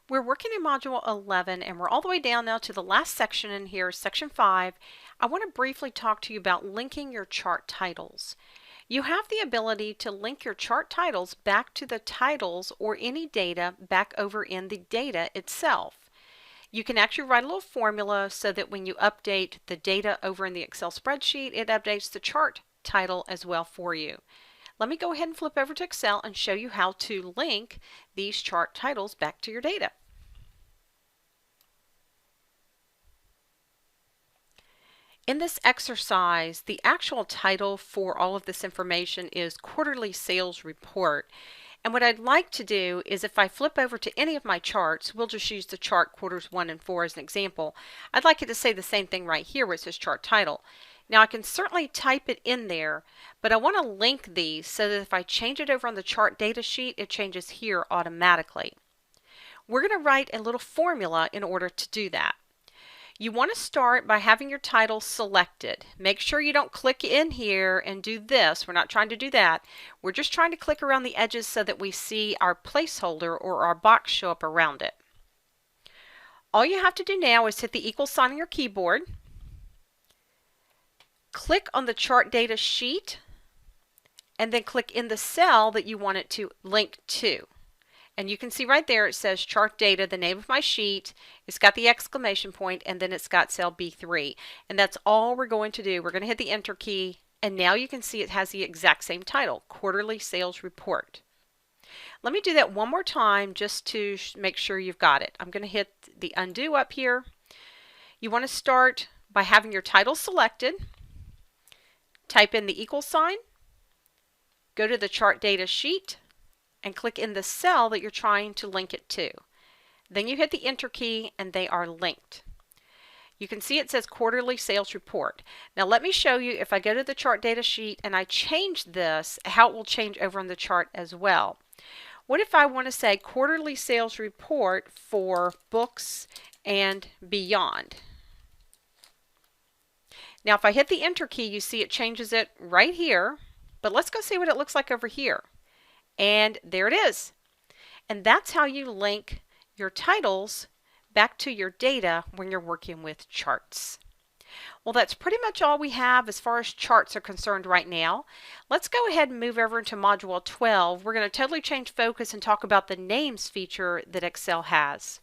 We're working in Module 11 and we're all the way down now to the last section in here, Section 5. I want to briefly talk to you about linking your chart titles. You have the ability to link your chart titles back to the titles or any data back over in the data itself. You can actually write a little formula so that when you update the data over in the Excel spreadsheet, it updates the chart title as well for you. Let me go ahead and flip over to Excel and show you how to link these chart titles back to your data. In this exercise, the actual title for all of this information is Quarterly Sales Report. And what I'd like to do is if I flip over to any of my charts, we'll just use the chart quarters 1 and 4 as an example. I'd like it to say the same thing right here where it says chart title. Now I can certainly type it in there, but I want to link these so that if I change it over on the chart data sheet, it changes here automatically. We're going to write a little formula in order to do that. You want to start by having your title selected. Make sure you don't click in here and do this. We're not trying to do that. We're just trying to click around the edges so that we see our placeholder or our box show up around it. All you have to do now is hit the equal sign on your keyboard. Click on the chart data sheet and then click in the cell that you want it to link to. And you can see right there it says chart data, the name of my sheet. It's got the exclamation point and then it's got cell B3. And that's all we're going to do. We're going to hit the enter key and now you can see it has the exact same title, Quarterly Sales Report. Let me do that one more time just to make sure you've got it. I'm going to hit the undo up here. You want to start by having your title selected. Type in the equal sign. Go to the chart data sheet and click in the cell that you're trying to link it to. Then you hit the enter key and they are linked. You can see it says Quarterly Sales Report. Now let me show you if I go to the chart data sheet and I change this, how it will change over on the chart as well. What if I want to say Quarterly Sales Report for books and beyond? Now if I hit the enter key, you see it changes it right here, but let's go see what it looks like over here. And there it is. And that's how you link your titles back to your data when you're working with charts. Well, that's pretty much all we have as far as charts are concerned right now. Let's go ahead and move over into Module 12. We're going to totally change focus and talk about the names feature that Excel has.